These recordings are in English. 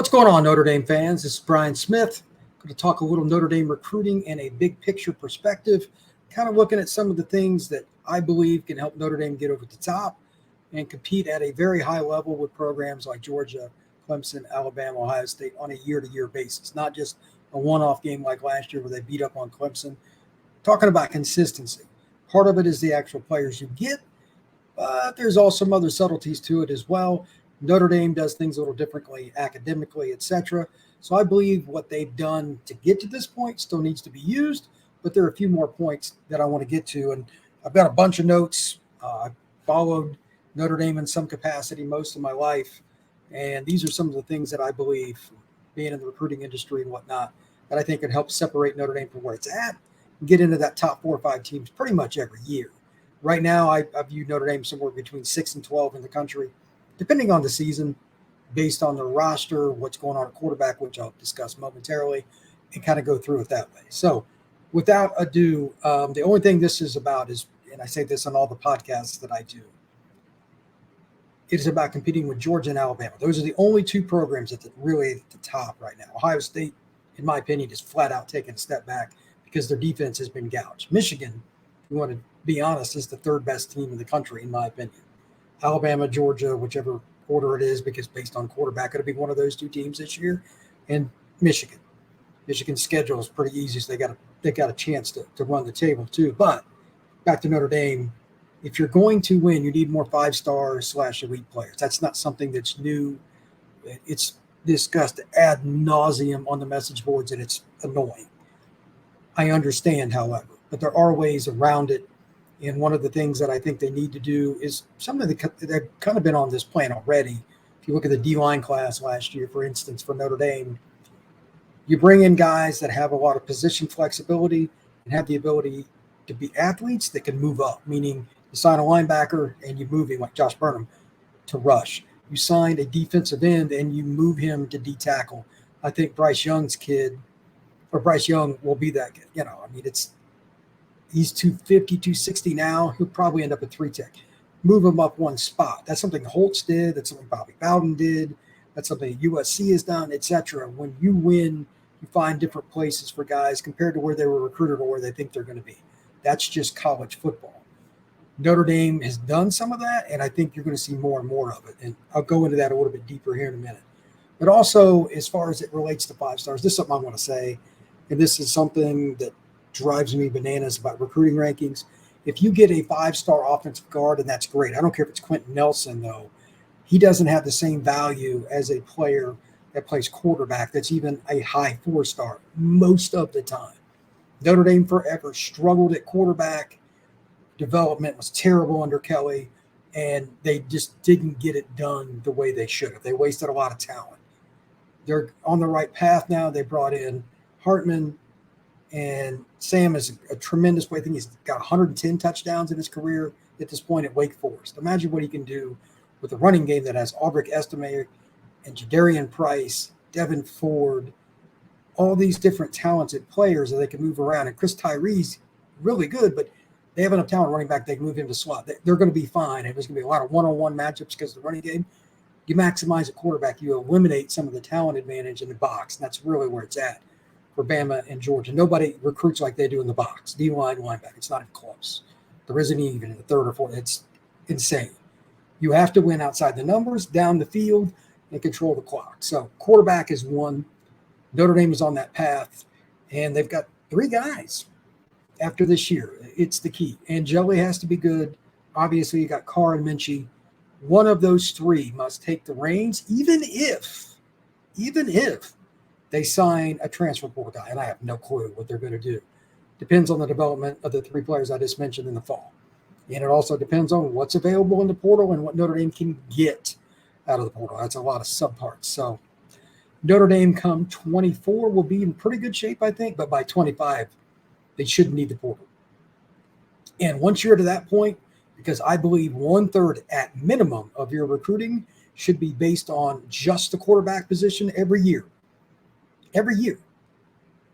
What's going on, Notre Dame fans? This is Brian Smith. I'm going to talk a little Notre Dame recruiting in a big picture perspective, kind of looking at some of the things that I believe can help Notre Dame get over the top and compete at a very high level with programs like Georgia, Clemson, Alabama, Ohio State on a year-to-year basis, not just a one-off game like last year where they beat up on Clemson. Talking about consistency. Part of it is the actual players you get, but there's also some other subtleties to it as well. Notre Dame does things a little differently academically, etc. So I believe what they've done to get to this point still needs to be used, but there are a few more points that I want to get to. And I've got a bunch of notes. I've followed Notre Dame in some capacity most of my life, and these are some of the things that I believe, being in the recruiting industry and whatnot, that I think can help separate Notre Dame from where it's at and get into that top 4 or 5 teams pretty much every year. Right now, I view Notre Dame somewhere between 6 and 12 in the country, depending on the season, based on the roster, what's going on at quarterback, which I'll discuss momentarily, and kind of go through it that way. So without ado, the only thing this is about is, and I say this on all the podcasts that I do, it is about competing with Georgia and Alabama. Those are the only 2 programs that are really at the top right now. Ohio State, in my opinion, is flat out taking a step back because their defense has been gouged. Michigan, if you want to be honest, is the 3rd best team in the country, in my opinion. Alabama, Georgia, whichever order it is, because based on quarterback, it'll be one of those 2 teams this year, and Michigan. Michigan's schedule is pretty easy, so they got a chance to run the table too. But back to Notre Dame, if you're going to win, you need more 5-star / elite players. That's not something that's new. It's discussed ad nauseum on the message boards, and it's annoying. I understand, however, but there are ways around it. And one of the things that I think they need to do is something that they've kind of been on this plan already. If you look at the D-line class last year, for instance, for Notre Dame, you bring in guys that have a lot of position flexibility and have the ability to be athletes that can move up, meaning you sign a linebacker and you move him, like Josh Burnham, to rush. You signed a defensive end and you move him to D-tackle. I think Bryce Young will be that kid. He's 250, 260 now. He'll probably end up at 3-tech. Move him up 1 spot. That's something Holtz did. That's something Bobby Bowden did. That's something USC has done, etc. When you win, you find different places for guys compared to where they were recruited or where they think they're going to be. That's just college football. Notre Dame has done some of that, and I think you're going to see more and more of it. And I'll go into that a little bit deeper here in a minute. But also, as far as it relates to 5 stars, this is something I want to say, and this is something that drives me bananas about recruiting rankings. If you get a 5-star offensive guard, and that's great. I don't care if it's Quentin Nelson, though. He doesn't have the same value as a player that plays quarterback that's even a high 4-star most of the time. Notre Dame forever struggled at quarterback. Development was terrible under Kelly, and they just didn't get it done the way they should have. They wasted a lot of talent. They're on the right path now. They brought in Hartman, and Sam is a tremendous player. I think he's got 110 touchdowns in his career at this point at Wake Forest. Imagine what he can do with a running game that has Audric Estime and Jadarian Price, Devin Ford, all these different talented players that they can move around. And Chris Tyree's really good, but they have enough talent running back, they can move him to slot. They're going to be fine. And there's going to be a lot of one-on-one matchups because of the running game. You maximize at quarterback, you eliminate some of the talent advantage in the box, and that's really where it's at for Bama and Georgia. Nobody recruits like they do in the box. D-line, linebacker. It's not even close. There isn't even in the 3rd or 4th. It's insane. You have to win outside the numbers, down the field, and control the clock. So quarterback is one. Notre Dame is on that path, and they've got 3 guys after this year. It's the key. Angeli has to be good. Obviously, you got Carr and Minchie. One of those 3 must take the reins, even if they sign a transfer portal guy, and I have no clue what they're going to do. Depends on the development of the 3 players I just mentioned in the fall. And it also depends on what's available in the portal and what Notre Dame can get out of the portal. That's a lot of subparts. So Notre Dame come 24 will be in pretty good shape, I think, but by 25, they shouldn't need the portal. And once you're to that point, because I believe 1/3 at minimum of your recruiting should be based on just the quarterback position every year,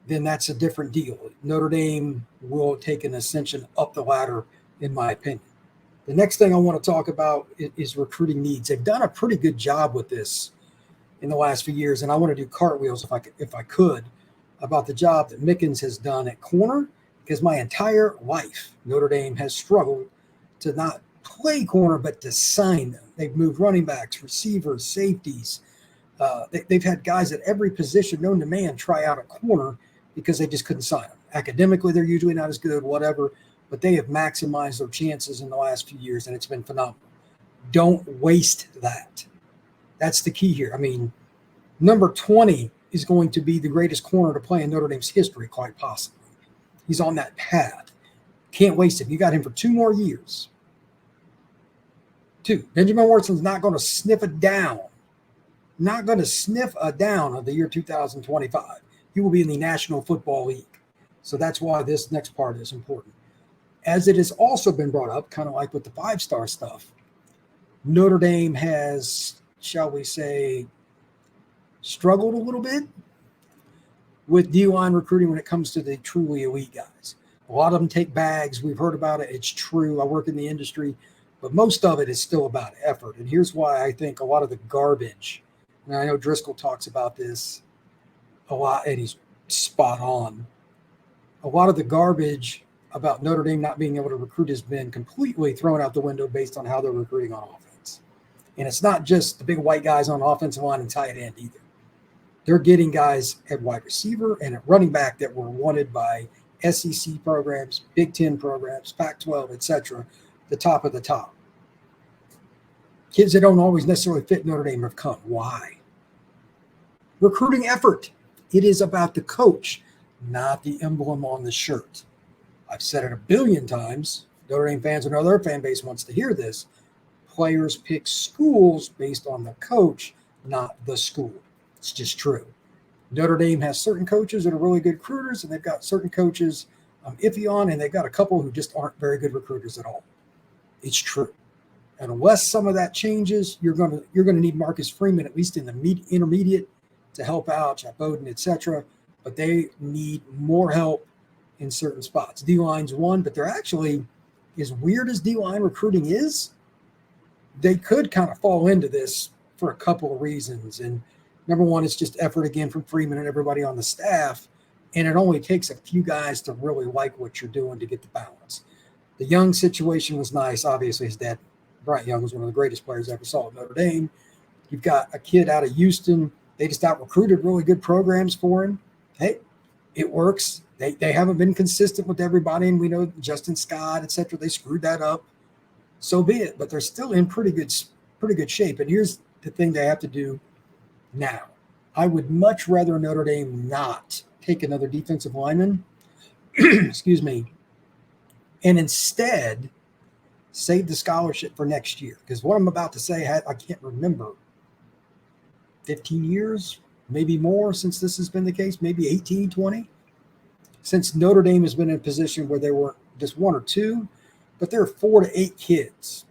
then that's a different deal. Notre Dame will take an ascension up the ladder, in my opinion. The next thing I want to talk about is recruiting needs. They've done a pretty good job with this in the last few years. And I want to do cartwheels if I could about the job that Mickens has done at corner, because my entire life, Notre Dame has struggled to not play corner, but to sign them. They've moved running backs, receivers, safeties. They've had guys at every position known to man try out at corner because they just couldn't sign them. Academically, they're usually not as good, whatever, but they have maximized their chances in the last few years, and it's been phenomenal. Don't waste that. That's the key here. I mean, number 20 is going to be the greatest corner to play in Notre Dame's history, quite possibly. He's on that path. Can't waste him. You got him for 2 more years. 2. Benjamin Watson's not going to sniff a down. Not going to sniff a down of the year 2025. He will be in the National Football League. So that's why this next part is important. As it has also been brought up, kind of like with the 5-star stuff, Notre Dame has, shall we say, struggled a little bit with D-line recruiting when it comes to the truly elite guys. A lot of them take bags. We've heard about it. It's true. I work in the industry. But most of it is still about effort. And here's why I think a lot of the garbage, and I know Driscoll talks about this a lot, and he's spot on. A lot of the garbage about Notre Dame not being able to recruit has been completely thrown out the window based on how they're recruiting on offense. And it's not just the big white guys on offensive line and tight end either. They're getting guys at wide receiver and at running back that were wanted by SEC programs, Big Ten programs, Pac-12, etc., the top of the top. Kids that don't always necessarily fit Notre Dame have come. Why? Recruiting effort. It is about the coach, not the emblem on the shirt. I've said it a billion times. Notre Dame fans and other fan base wants to hear this. Players pick schools based on the coach, not the school. It's just true. Notre Dame has certain coaches that are really good recruiters, and they've got certain coaches I'm iffy on, and they've got a couple who just aren't very good recruiters at all. It's true. And unless some of that changes, you're going to need Marcus Freeman, at least in the intermediate, to help out, Jeff Bowden, etc. But they need more help in certain spots. D-line's one, but they're actually, as weird as D-line recruiting is, they could kind of fall into this for a couple of reasons. And number one, it's just effort again from Freeman and everybody on the staff. And it only takes a few guys to really like what you're doing to get the balance. The Young situation was nice. Obviously, his dad, Bryant Young, was one of the greatest players I ever saw at Notre Dame. You've got a kid out of Houston. They just out-recruited really good programs for him. Hey, it works. They haven't been consistent with everybody, and we know Justin Scott, et cetera, they screwed that up. So be it. But they're still in pretty good shape. And here's the thing they have to do now. I would much rather Notre Dame not take another defensive lineman, excuse me, and instead save the scholarship for next year. Because what I'm about to say, I can't remember, 15 years, maybe more since this has been the case, maybe 18, 20, since Notre Dame has been in a position where there were just 1 or 2, but there are 4 to 8 kids,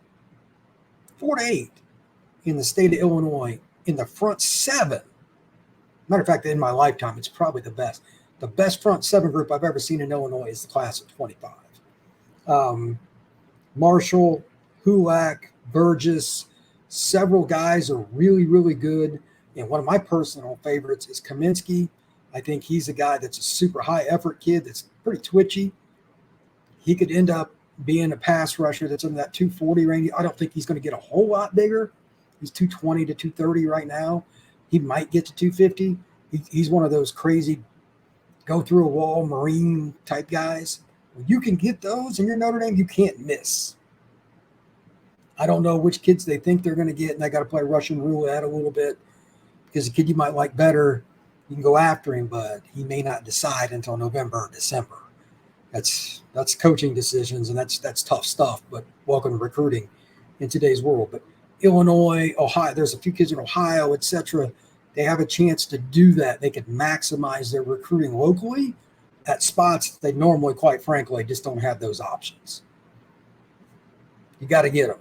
4 to 8 in the state of Illinois in the front 7. Matter of fact, in my lifetime, it's probably the best. The best front 7 group I've ever seen in Illinois is the class of 25. Marshall, Hulak, Burgess, several guys are really, really good. And one of my personal favorites is Kaminsky. I think he's a guy that's a super high effort kid that's pretty twitchy. He could end up being a pass rusher that's in that 240 range. I don't think he's going to get a whole lot bigger. He's 220 to 230 right now. He might get to 250. He's one of those crazy go through a wall Marine type guys. When you can get those in your Notre Dame, you can't miss. I don't know which kids they think they're going to get, and they got to play Russian roulette a little bit because the kid you might like better, you can go after him, but he may not decide until November or December. That's coaching decisions, and that's tough stuff, but welcome to recruiting in today's world. But Illinois, Ohio, there's a few kids in Ohio, et cetera. They have a chance to do that. They could maximize their recruiting locally at spots they normally, quite frankly, just don't have those options. You got to get them.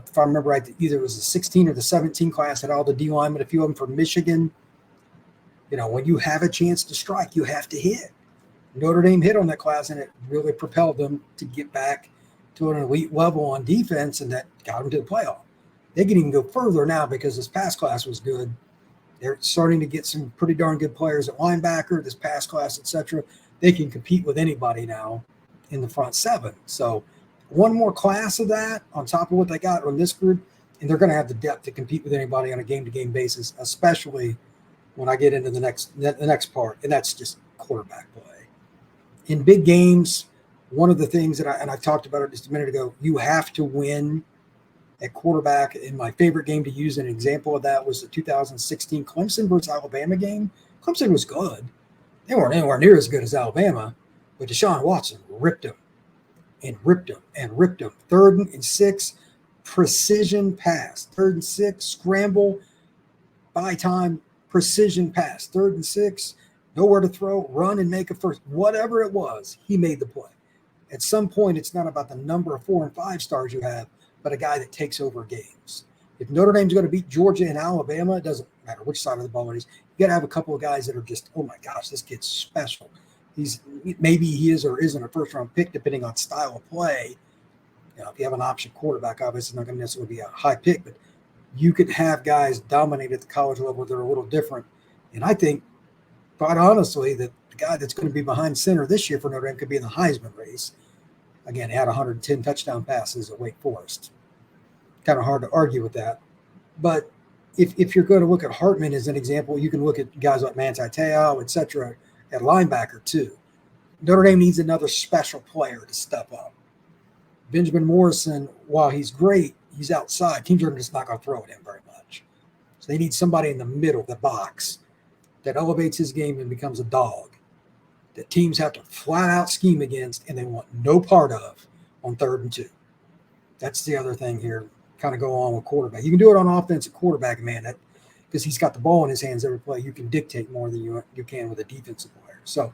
If I remember right, either it was the 16 or the 17 class had all the D linemen, a few of them from Michigan. You know, when you have a chance to strike, you have to hit. Notre Dame hit on that class, and it really propelled them to get back to an elite level on defense, and that got them to the playoff. They can even go further now because this past class was good. They're starting to get some pretty darn good players at linebacker, this pass class, etc. They can compete with anybody now in the front seven. So one more class of that on top of what they got on this group, and they're going to have the depth to compete with anybody on a game-to-game basis, especially when I get into the next part, and that's just quarterback play. In big games, one of the things that I talked about it just a minute ago, you have to win at quarterback. And my favorite game to use an example of that was the 2016 Clemson versus Alabama game. Clemson was good. They weren't anywhere near as good as Alabama, but Deshaun Watson ripped them and ripped them and ripped them. 3rd and 6, precision pass. 3rd and 6, scramble, buy time, precision pass. 3rd and 6, nowhere to throw, run and make a first. Whatever it was, he made the play. At some point, it's not about the number of 4 and 5 stars you have, but a guy that takes over games. If Notre Dame's going to beat Georgia and Alabama, it doesn't matter which side of the ball it is. You got to have a couple of guys that are just, oh my gosh, this kid's special. Maybe he is or isn't a first-round pick, depending on style of play. If you have an option quarterback, obviously it's not going to necessarily be a high pick, but you could have guys dominate at the college level that are a little different. And I think, quite honestly, that the guy that's going to be behind center this year for Notre Dame could be in the Heisman race. Again, he had 110 touchdown passes at Wake Forest. Kind of hard to argue with that. But if you're going to look at Hartman as an example, you can look at guys like Manti Te'o, et cetera, at linebacker too. Notre Dame needs another special player to step up. Benjamin Morrison, while he's great, he's outside. Teams are just not going to throw at him very much. So they need somebody in the middle of the box that elevates his game and becomes a dog that teams have to flat out scheme against and they want no part of on 3rd and 2. That's the other thing here. Kind of go on with quarterback. You can do it on offense at quarterback, man, because he's got the ball in his hands every play. You can dictate more than you can with a defensive player. So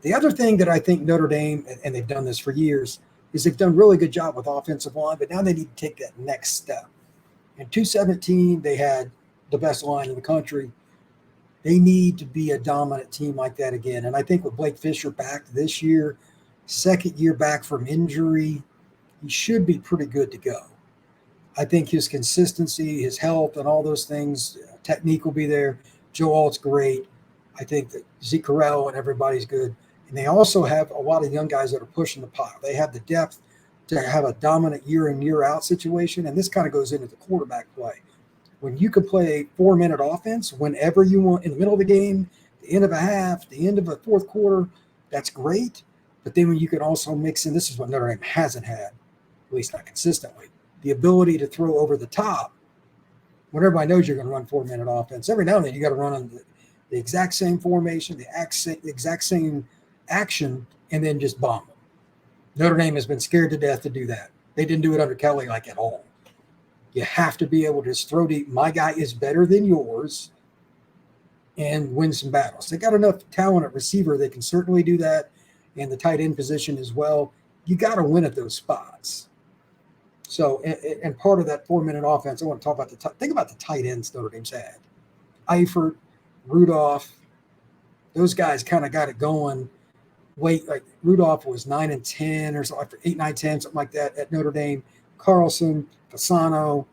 the other thing that I think Notre Dame, and they've done this for years, is they've done a really good job with offensive line, but now they need to take that next step. In 2017, they had the best line in the country. They need to be a dominant team like that again. And I think with Blake Fisher back this year, 2nd year back from injury, he should be pretty good to go. I think his consistency, his health, and all those things, technique will be there. Joe Alt's great. I think that Zeke Corral and everybody's good. And they also have a lot of young guys that are pushing the pile. They have the depth to have a dominant year in, year out situation. And this kind of goes into the quarterback play. When you can play a 4-minute offense whenever you want, in the middle of the game, the end of a half, the end of a 4th quarter, that's great. But then when you can also mix in, this is what Notre Dame hasn't had, at least not consistently, the ability to throw over the top when everybody knows you're going to run 4-minute offense. Every now and then you got to run on the exact same formation, the exact same action, and then just bomb them. Notre Dame has been scared to death to do that. They didn't do it under Kelly like at all. You have to be able to just throw deep. My guy is better than yours and win some battles. They got enough talent at receiver. They can certainly do that, and the tight end position as well. You got to win at those spots. So, and part of that 4-minute offense, I want to talk about think about the tight ends Notre Dame's had. Eifert, Rudolph, those guys kind of got it going. Like Rudolph was 9 and 10 or something, 8, 9, 10, something like that at Notre Dame. Carlson, Fasano,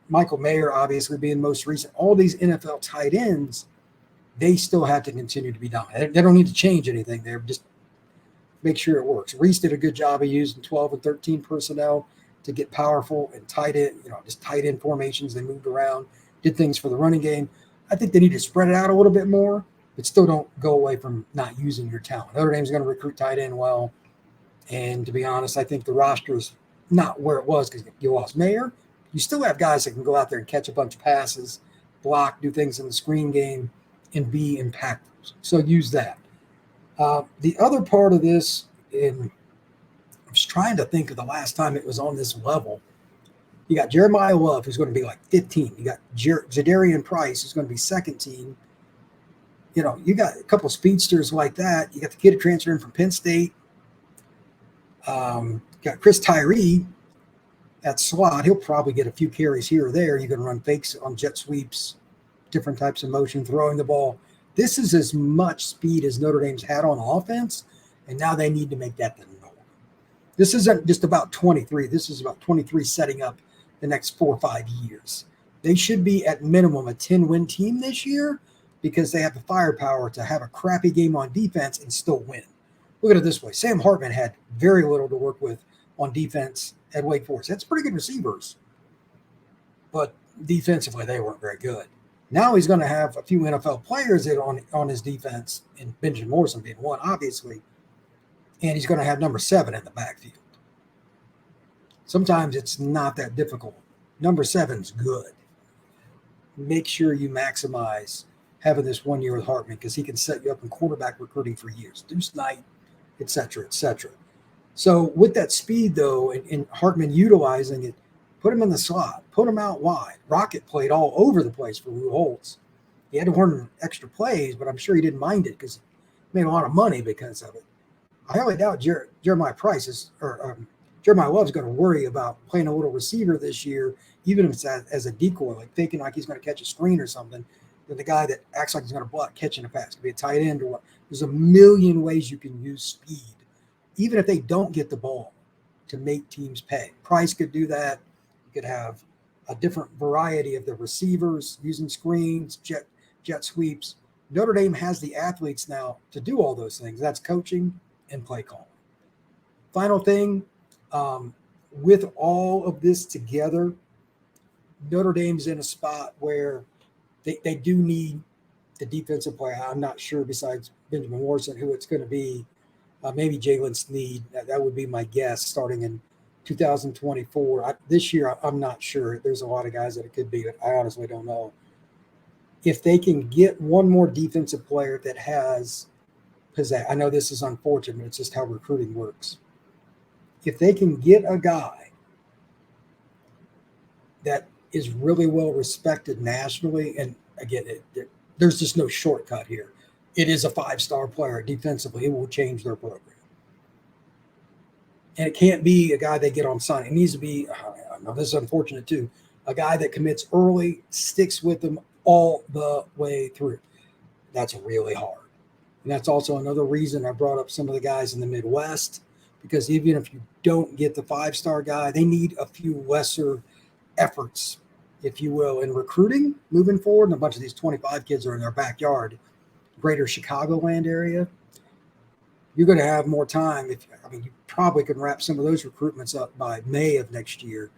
Michael Mayer, obviously being most recent. All these NFL tight ends, they still have to continue to be dominant. They don't need to change anything there. Just make sure it works. Reese did a good job of using 12 and 13 personnel to get powerful and tight end, just tight end formations. They moved around, did things for the running game. I think they need to spread it out a little bit more, but still don't go away from not using your talent. Notre Dame's going to recruit tight end well. And to be honest, I think the roster is not where it was because you lost Mayer. You still have guys that can go out there and catch a bunch of passes, block, do things in the screen game, and be impactful. So use that. The other part of this, and I was trying to think of the last time it was on this level. You got Jeremiah Love, who's going to be like 15. You got Zadarian Price, who's going to be second team. You got a couple of speedsters like that. You got the kid who transferred in from Penn State. You got Chris Tyree at slot. He'll probably get a few carries here or there. You can run fakes on jet sweeps, different types of motion, throwing the ball. This is as much speed as Notre Dame's had on offense, and now they need to make that the norm. This isn't just about 23. This is about 23 setting up the next 4 or 5 years. They should be at minimum a 10-win team this year because they have the firepower to have a crappy game on defense and still win. Look at it this way. Sam Hartman had very little to work with on defense at Wake Forest. That's pretty good receivers, but defensively they weren't very good. Now he's going to have a few NFL players on his defense, and Benjamin Morrison being one, obviously, and he's going to have number 7 in the backfield. Sometimes it's not that difficult. Number 7's good. Make sure you maximize having this 1 year with Hartman because he can set you up in quarterback recruiting for years. Deuce Knight, et cetera, et cetera. So with that speed, though, and Hartman utilizing it, put him in the slot, put him out wide. Rocket played all over the place for Lou Holtz. He had to earn extra plays, but I'm sure he didn't mind it because he made a lot of money because of it. I highly doubt Jeremiah Love's going to worry about playing a little receiver this year, even if it's as a decoy, like thinking like he's going to catch a screen or something, than the guy that acts like he's going to block catching a pass. It could be a tight end or what. There's a million ways you can use speed, even if they don't get the ball, to make teams pay. Price could do that. You could have a different variety of the receivers using screens, jet sweeps. Notre Dame has the athletes now to do all those things. That's coaching and play calling. Final thing, with all of this together, Notre Dame's in a spot where they do need the defensive player. I'm not sure, besides Benjamin Morrison, who it's going to be. Maybe Jalen Sneed. That would be my guess starting in 2024. This year, I'm not sure. There's a lot of guys that it could be, but I honestly don't know. If they can get one more defensive player that has pizzazz, I know this is unfortunate, but it's just how recruiting works. If they can get a guy that is really well respected nationally, and again, there's just no shortcut here. It is a 5-star player defensively. It will change their program. And it can't be a guy they get on sign. It needs to be, I know this is unfortunate too, a guy that commits early, sticks with them all the way through. That's really hard. And that's also another reason I brought up some of the guys in the Midwest, because even if you don't get the 5-star guy, they need a few lesser efforts, if you will, in recruiting moving forward. And a bunch of these 25 kids are in their backyard, greater Chicagoland area. You're going to have more time. You probably can wrap some of those recruitments up by May of next year.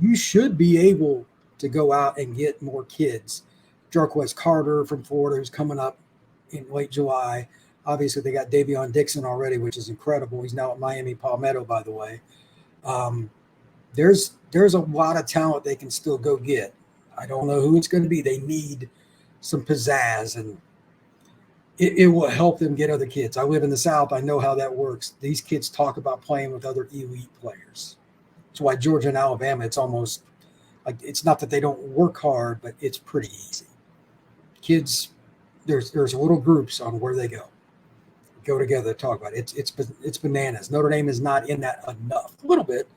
You should be able to go out and get more kids. Jarquez Carter from Florida, who's coming up in late July. Obviously, they got Davion Dixon already, which is incredible. He's now at Miami Palmetto, by the way. There's a lot of talent they can still go get. I don't know who it's going to be. They need some pizzazz, and it will help them get other kids. I live in the South. I know how that works. These kids talk about playing with other elite players. That's why Georgia and Alabama, it's almost like, it's not that they don't work hard, but it's pretty easy. Kids, there's little groups on where they go together to talk about it. It's bananas. Notre Dame is not in that enough. A little bit,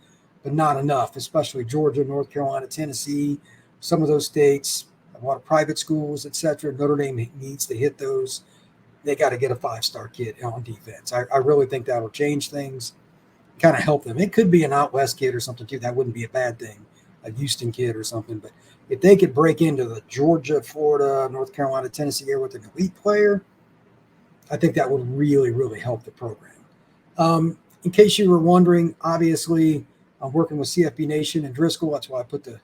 but not enough, especially Georgia, North Carolina, Tennessee, some of those states, a lot of private schools, et cetera. Notre Dame needs to hit those. They got to get a 5-star kid on defense. I really think that'll change things, kind of help them. It could be an out west kid or something too. That wouldn't be a bad thing, a Houston kid or something. But if they could break into the Georgia, Florida, North Carolina, Tennessee area with an elite player, I think that would really, really help the program. In case you were wondering, obviously, I'm working with CFB Nation and Driscoll. That's why I put the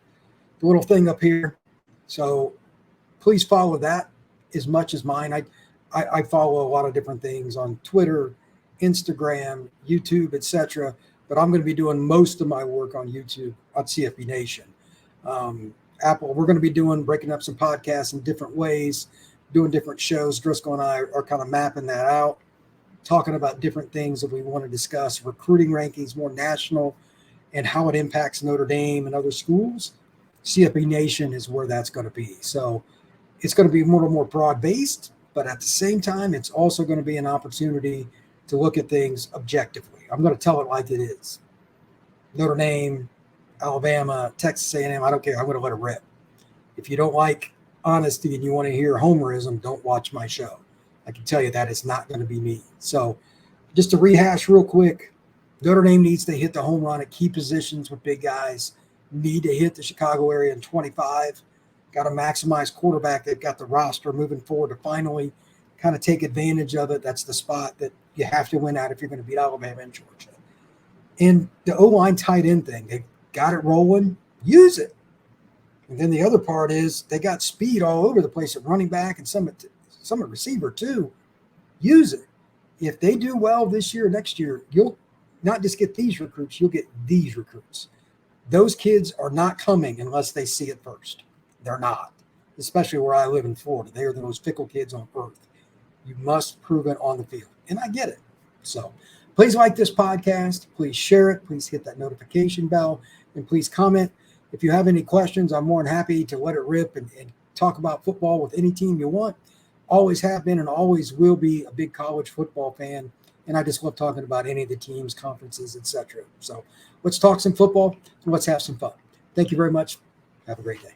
little thing up here. So please follow that as much as mine. I follow a lot of different things on Twitter, Instagram, YouTube, etc. But I'm going to be doing most of my work on YouTube on CFB Nation. Apple, we're going to be breaking up some podcasts in different ways, doing different shows. Driscoll and I are kind of mapping that out, talking about different things that we want to discuss, recruiting rankings, more national, and how it impacts Notre Dame and other schools. CFB Nation is where that's going to be. So it's going to be more broad-based, but at the same time, it's also going to be an opportunity to look at things objectively. I'm going to tell it like it is. Notre Dame, Alabama, Texas A&M, I don't care. I'm going to let it rip. If you don't like honesty and you want to hear homerism, don't watch my show. I can tell you that it's not going to be me. So just to rehash real quick, Notre Dame needs to hit the home run at key positions with big guys. need to hit the Chicago area in 25. Got to maximize quarterback. They've got the roster moving forward to finally kind of take advantage of it. That's the spot that you have to win at if you're going to beat Alabama and Georgia. And the O-line tight end thing, they got it rolling. Use it. And then the other part is they got speed all over the place at running back and some at receiver too. Use it. If they do well this year, next year, you'll not just get these recruits, you'll get these recruits. Those kids are not coming unless they see it first. They're not, especially where I live in Florida. They are the most fickle kids on earth. You must prove it on the field. And I get it. So please like this podcast. Please share it. Please hit that notification bell. And please comment. If you have any questions, I'm more than happy to let it rip and talk about football with any team you want. Always have been and always will be a big college football fan. And I just love talking about any of the teams, conferences, etc. So let's talk some football and let's have some fun. Thank you very much. Have a great day.